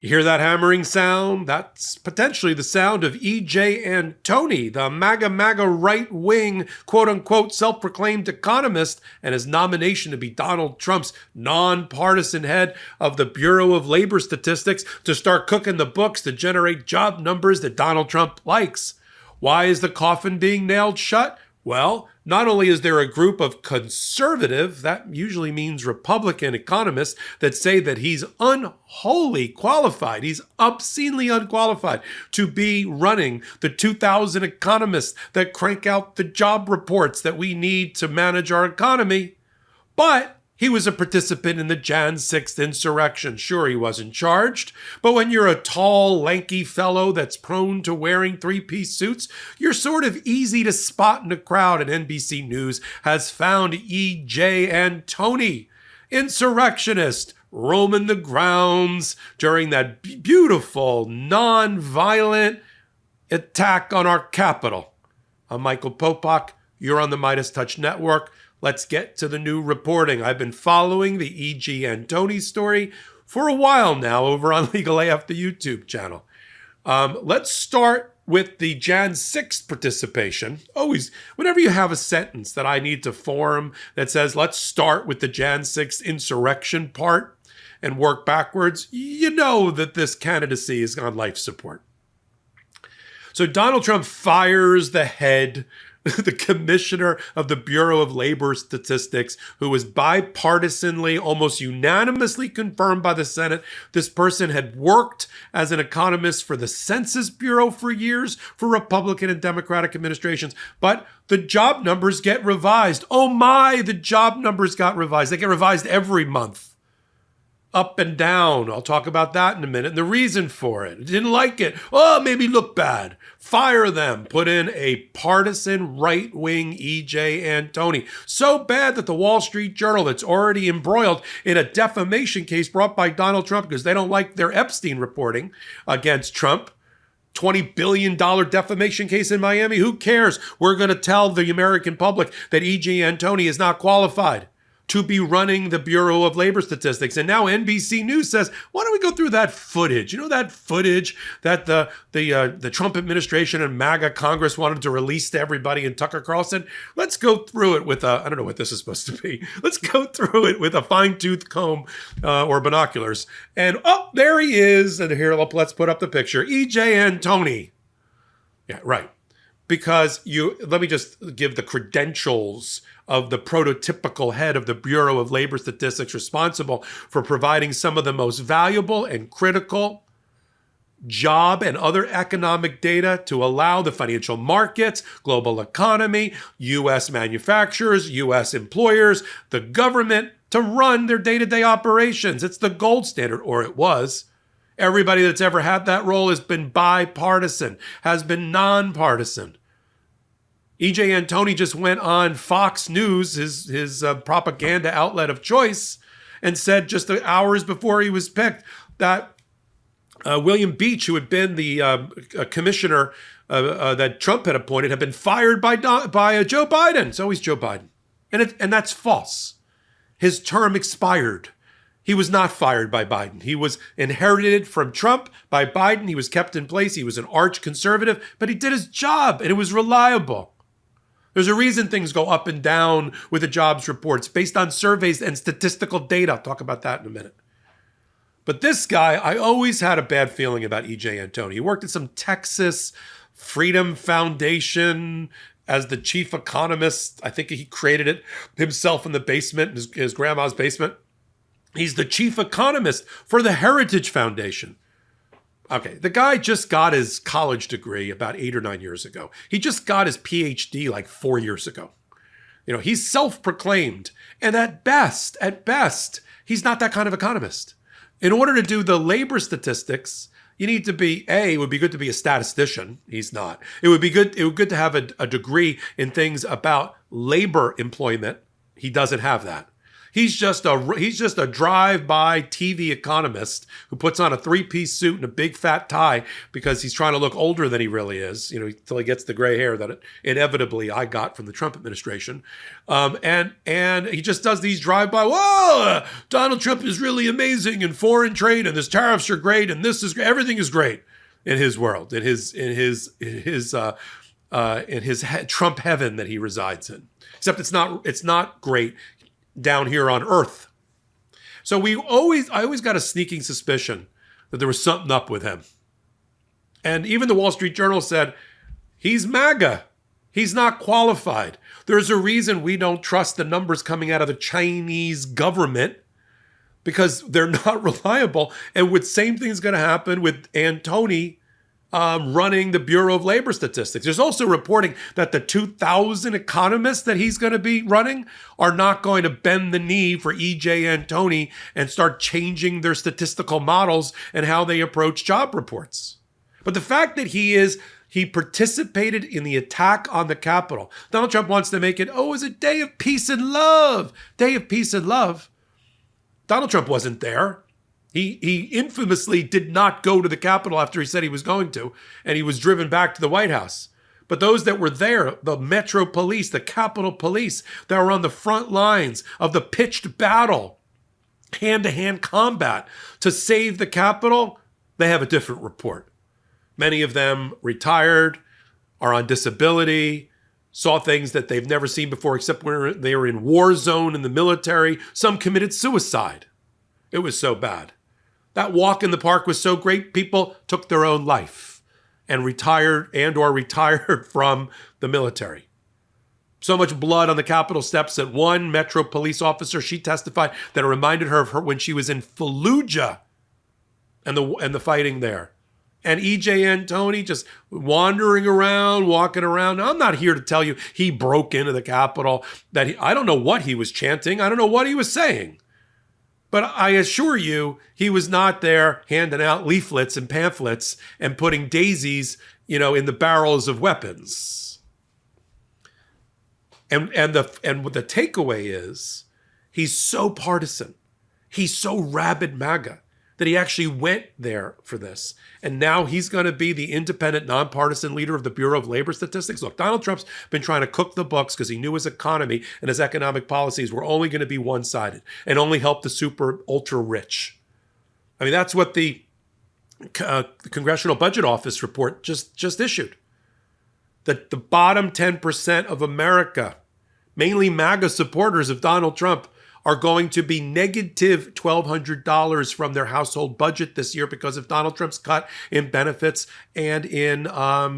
You hear that hammering sound? That's potentially the sound of E.J. Antony, the MAGA right-wing, quote-unquote, self-proclaimed economist, and his nomination to be Donald Trump's nonpartisan head of the Bureau of Labor Statistics to start cooking the books to generate job numbers that Donald Trump likes. Why is the coffin being nailed shut? Well, not only is there a group of conservative, that usually means Republican economists, that say that he's unwholly qualified, he's obscenely unqualified to be running the 2,000 economists that crank out the job reports that we need to manage our economy. But he was a participant in the Jan 6th insurrection. Sure, he wasn't charged, but when you're a tall, lanky fellow that's prone to wearing three-piece suits, you're sort of easy to spot in a crowd, and NBC News has found E.J. Antony, insurrectionist, roaming the grounds during that beautiful, non-violent attack on our Capitol. I'm Michael Popok. You're on the MeidasTouch Network. Let's get to the new reporting. I've been following the E.J. Antony story for a while now over on Legal AF, the YouTube channel. Let's start with the Jan 6th participation. Always, whenever you have a sentence that I need to form that says, let's start with the Jan 6th insurrection part and work backwards, you know that this candidacy is on life support. So Donald Trump fires the head, the commissioner of the Bureau of Labor Statistics, who was bipartisanly, almost unanimously confirmed by the Senate. This person had worked as an economist for the Census Bureau for years for Republican and Democratic administrations. But the job numbers get revised. Oh my, the job numbers got revised. They get revised every month. Up and down. I'll talk about that in a minute. And the reason for it. Didn't like it. Oh, maybe look bad. Fire them. Put in a partisan right-wing E.J. Antony. So bad that the Wall Street Journal, that's already embroiled in a defamation case brought by Donald Trump because they don't like their Epstein reporting against Trump, $20 billion defamation case in Miami. Who cares? We're going to tell the American public that E.J. Antony is not qualified to be running the Bureau of Labor Statistics. And now NBC News says, why don't we go through that footage? You know, that footage that the Trump administration and MAGA Congress wanted to release to everybody in Tucker Carlson? Let's go through it with I don't know what this is supposed to be. Let's go through it with a fine-tooth comb or binoculars. And oh, there he is. And here, let's put up the picture. E.J. Antony. Yeah, right. Because let me just give the credentials of the prototypical head of the Bureau of Labor Statistics responsible for providing some of the most valuable and critical job and other economic data to allow the financial markets, global economy, U.S. manufacturers, U.S. employers, the government to run their day-to-day operations. It's the gold standard, or it was. Everybody that's ever had that role has been bipartisan, has been nonpartisan. E.J. Antony just went on Fox News, his propaganda outlet of choice, and said just hours before he was picked that William Beach, who had been the commissioner that Trump had appointed, had been fired by Joe Biden. It's always Joe Biden. And that's false. His term expired. He was not fired by Biden. He was inherited from Trump by Biden. He was kept in place. He was an arch conservative, but he did his job and it was reliable. There's a reason things go up and down with the jobs reports based on surveys and statistical data. I'll talk about that in a minute. But this guy, I always had a bad feeling about E.J. Antony. He worked at some Texas Freedom Foundation as the chief economist. I think he created it himself in the basement, his grandma's basement. He's the chief economist for the Heritage Foundation. Okay, the guy just got his college degree about 8 or 9 years ago. He just got his PhD like 4 years ago. You know, he's self-proclaimed. And at best, he's not that kind of economist. In order to do the labor statistics, you need to be, it would be good to be a statistician. He's not. It would be good to have a degree in things about labor employment. He doesn't have that. He's just a drive-by TV economist who puts on a three-piece suit and a big fat tie because he's trying to look older than he really is, until he gets the gray hair that inevitably I got from the Trump administration. And he just does these drive-by, whoa, Donald Trump is really amazing and foreign trade and his tariffs are great and this is great. Everything is great in his world, in his Trump heaven that he resides in. Except it's not great down here on Earth. So I always got a sneaking suspicion that there was something up with him. And even the Wall Street Journal said, he's MAGA. He's not qualified. There's a reason we don't trust the numbers coming out of the Chinese government because they're not reliable. And with same thing's going to happen with Antony running the Bureau of Labor Statistics. There's also reporting that the 2,000 economists that he's going to be running are not going to bend the knee for E.J. Antony and start changing their statistical models and how they approach job reports. But the fact that he participated in the attack on the Capitol. Donald Trump wants to make it, it was a day of peace and love. Day of peace and love. Donald Trump wasn't there. He infamously did not go to the Capitol after he said he was going to, and he was driven back to the White House. But those that were there, the Metro Police, the Capitol Police, that were on the front lines of the pitched battle, hand-to-hand combat to save the Capitol, they have a different report. Many of them retired, are on disability, saw things that they've never seen before except when they were in war zone in the military. Some committed suicide. It was so bad. That walk in the park was so great, people took their own life and retired from the military. So much blood on the Capitol steps that one Metro police officer, she testified that it reminded her of her when she was in Fallujah and the fighting there. And E.J. Antony just wandering around, walking around. Now, I'm not here to tell you he broke into the Capitol. I don't know what he was chanting. I don't know what he was saying. But I assure you, he was not there handing out leaflets and pamphlets and putting daisies, in the barrels of weapons. And what the takeaway is, he's so partisan. He's so rabid MAGA that he actually went there for this. And now he's going to be the independent, nonpartisan leader of the Bureau of Labor Statistics. Look, Donald Trump's been trying to cook the books because he knew his economy and his economic policies were only going to be one-sided and only help the super ultra rich. I mean, that's what the Congressional Budget Office report just issued. That the bottom 10% of America, mainly MAGA supporters of Donald Trump, are going to be negative $1,200 from their household budget this year because of Donald Trump's cut in benefits and in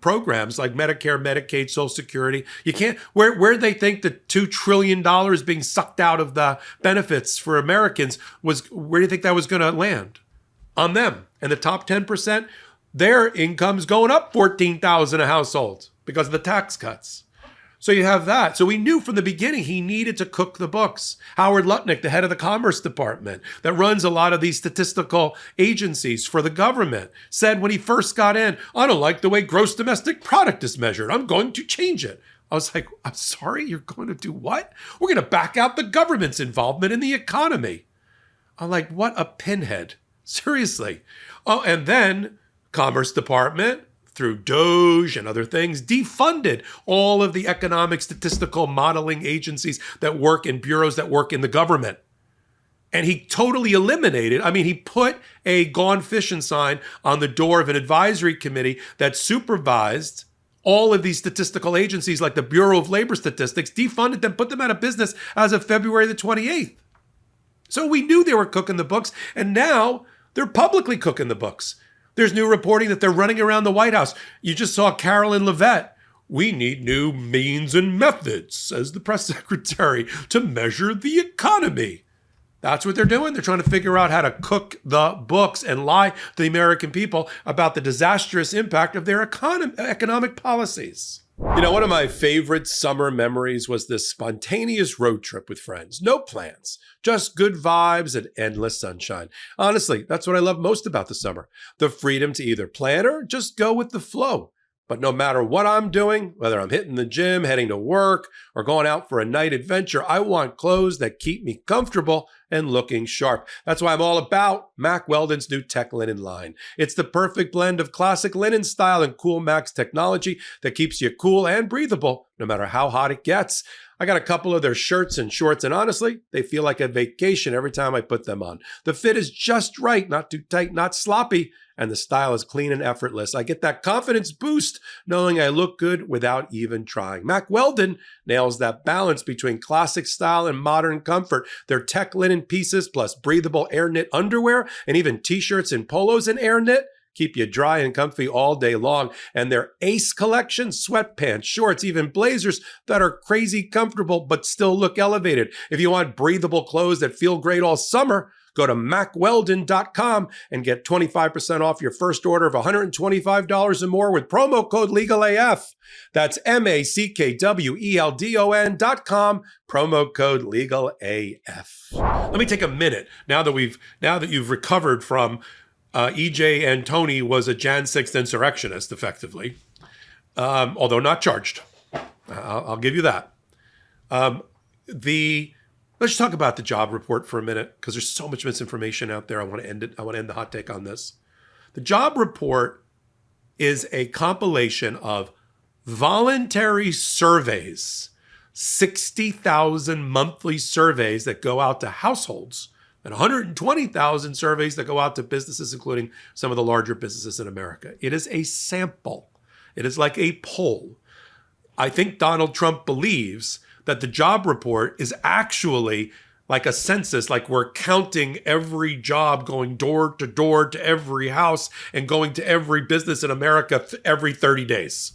programs like Medicare, Medicaid, Social Security. You can't, where do they think the $2 trillion being sucked out of the benefits for Americans where do you think that was going to land? On them. And the top 10%, their income's going up $14,000 a household because of the tax cuts. So you have that. So we knew from the beginning he needed to cook the books. Howard Lutnick, the head of the Commerce Department that runs a lot of these statistical agencies for the government, said when he first got in, I don't like the way gross domestic product is measured. I'm going to change it. I was like, I'm sorry, you're going to do what? We're going to back out the government's involvement in the economy. I'm like, what a pinhead. Seriously. Oh, and then Commerce Department, through Doge and other things, defunded all of the economic statistical modeling agencies that work in bureaus that work in the government. And he totally eliminated, he put a gone fishing sign on the door of an advisory committee that supervised all of these statistical agencies like the Bureau of Labor Statistics, defunded them, put them out of business as of February the 28th. So we knew they were cooking the books, and now they're publicly cooking the books. There's new reporting that they're running around the White House. You just saw Carolyn Levitt. We need new means and methods, says the press secretary, to measure the economy. That's what they're doing. They're trying to figure out how to cook the books and lie to the American people about the disastrous impact of their economic policies. One of my favorite summer memories was this spontaneous road trip with friends. No plans, just good vibes and endless sunshine. Honestly, that's what I love most about the summer. The freedom to either plan or just go with the flow. But no matter what I'm doing, whether I'm hitting the gym, heading to work, or going out for a night adventure, I want clothes that keep me comfortable and looking sharp. That's why I'm all about Mack Weldon's new tech linen line. It's the perfect blend of classic linen style and cool Max technology that keeps you cool and breathable no matter how hot it gets. I got a couple of their shirts and shorts, and honestly, they feel like a vacation every time I put them on. The fit is just right, not too tight, not sloppy, and the style is clean and effortless. I get that confidence boost knowing I look good without even trying. Mack Weldon nails that balance between classic style and modern comfort. Their tech linen pieces plus breathable air knit underwear and even t-shirts and polos in air knit keep you dry and comfy all day long. And their Ace collection, sweatpants, shorts, even blazers that are crazy comfortable but still look elevated. If you want breathable clothes that feel great all summer, go to MackWeldon.com and get 25% off your first order of $125 or more with promo code LegalAF. That's MackWeldon.com, promo code LegalAF. Let me take a minute now that you've recovered from E.J. Antony was a Jan 6th insurrectionist, effectively, although not charged. I'll give you that. Let's talk about the job report for a minute, because there's so much misinformation out there. I want to end the hot take on this. The job report is a compilation of voluntary surveys, 60,000 monthly surveys that go out to households, and 120,000 surveys that go out to businesses, including some of the larger businesses in America. It is a sample. It is like a poll. I think Donald Trump believes that the job report is actually like a census, like we're counting every job going door to every house and going to every business in America every 30 days.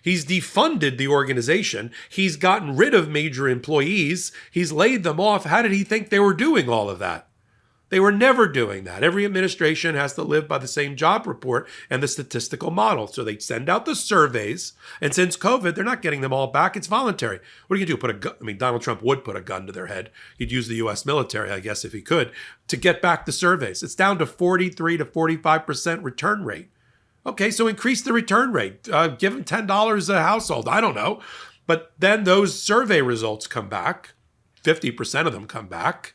He's defunded the organization. He's gotten rid of major employees. He's laid them off. How did he think they were doing all of that? They were never doing that. Every administration has to live by the same job report and the statistical model. So they send out the surveys. And since COVID, they're not getting them all back. It's voluntary. What are you going to do? Put a gun? I mean, Donald Trump would put a gun to their head. He'd use the U.S. military, I guess, if he could, to get back the surveys. It's down to 43 to 45% return rate. Okay, so increase the return rate. Give them $10 a household. I don't know. But then those survey results come back. 50% of them come back.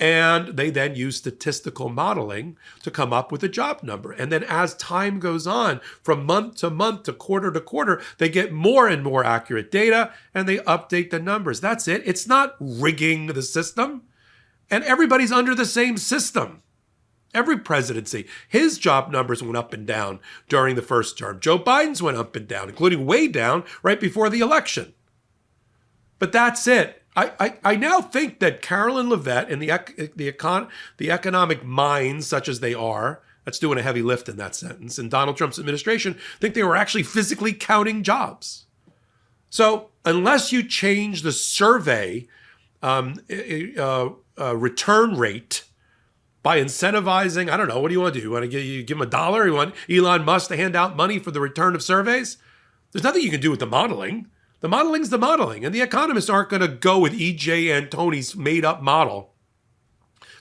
And they then use statistical modeling to come up with a job number. And then as time goes on, from month to quarter, they get more and more accurate data and they update the numbers. That's it. It's not rigging the system. And everybody's under the same system. Every presidency, his job numbers went up and down during the first term. Joe Biden's went up and down, including way down right before the election. But that's it. I now think that Carolyn Levitt and the economic minds, such as they are, that's doing a heavy lift in that sentence, and Donald Trump's administration think they were actually physically counting jobs. So unless you change the survey return rate by incentivizing, I don't know, what do you want to do? You want to give them $1? You want Elon Musk to hand out money for the return of surveys? There's nothing you can do with the modeling. The modeling's the modeling, and the economists aren't going to go with E.J. Antony's made-up model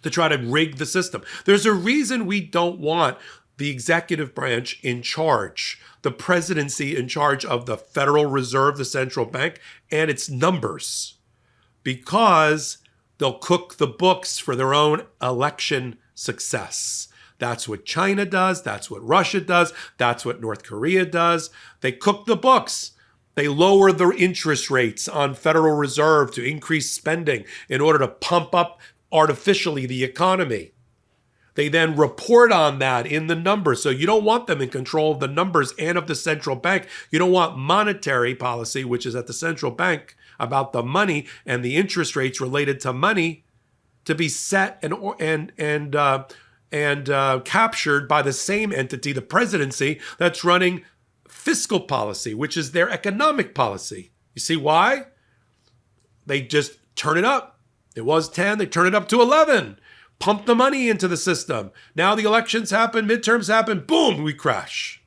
to try to rig the system. There's a reason we don't want the executive branch in charge, the presidency in charge of the Federal Reserve, the central bank, and its numbers, because they'll cook the books for their own election success. That's what China does. That's what Russia does. That's what North Korea does. They cook the books. They lower their interest rates on Federal Reserve to increase spending in order to pump up artificially the economy. They then report on that in the numbers. So you don't want them in control of the numbers and of the central bank. You don't want monetary policy, which is at the central bank, about the money and the interest rates related to money, to be set and captured by the same entity, the presidency, that's running fiscal policy, which is their economic policy. You see why? They just turn it up. It was 10, they turn it up to 11. Pump the money into the system. Now the elections happen, midterms happen, boom, we crash.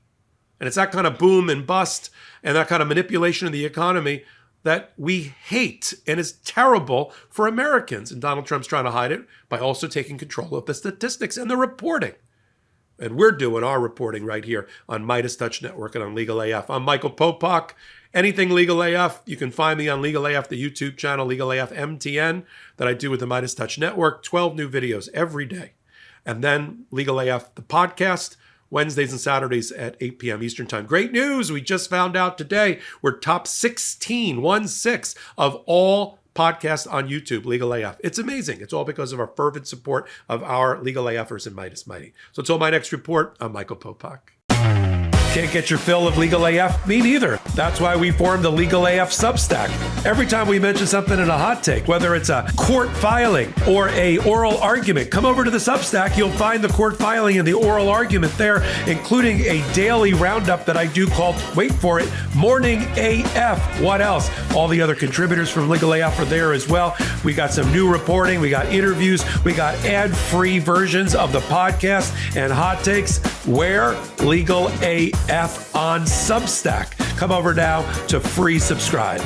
And it's that kind of boom and bust and that kind of manipulation of the economy that we hate and is terrible for Americans. And Donald Trump's trying to hide it by also taking control of the statistics and the reporting. And we're doing our reporting right here on MeidasTouch Network and on Legal AF. I'm Michael Popok. Anything Legal AF, you can find me on Legal AF, the YouTube channel, Legal AF MTN, that I do with the MeidasTouch Network. 12 new videos every day. And then Legal AF, the podcast, Wednesdays and Saturdays at 8 p.m. Eastern Time. Great news. We just found out today we're top 16 of all podcasts on YouTube, Legal AF. It's amazing. It's all because of our fervent support of our Legal AFers in Meidas Mighty. So until my next report, I'm Michael Popok. Can't get your fill of Legal AF? Me neither. That's why we formed the Legal AF Substack. Every time we mention something in a hot take, whether it's a court filing or a oral argument, come over to the Substack. You'll find the court filing and the oral argument there, including a daily roundup that I do called, wait for it, Morning AF. What else? All the other contributors from Legal AF are there as well. We got some new reporting. We got interviews. We got ad-free versions of the podcast and hot takes. Where? Legal AF on Substack. Come over now to free subscribe.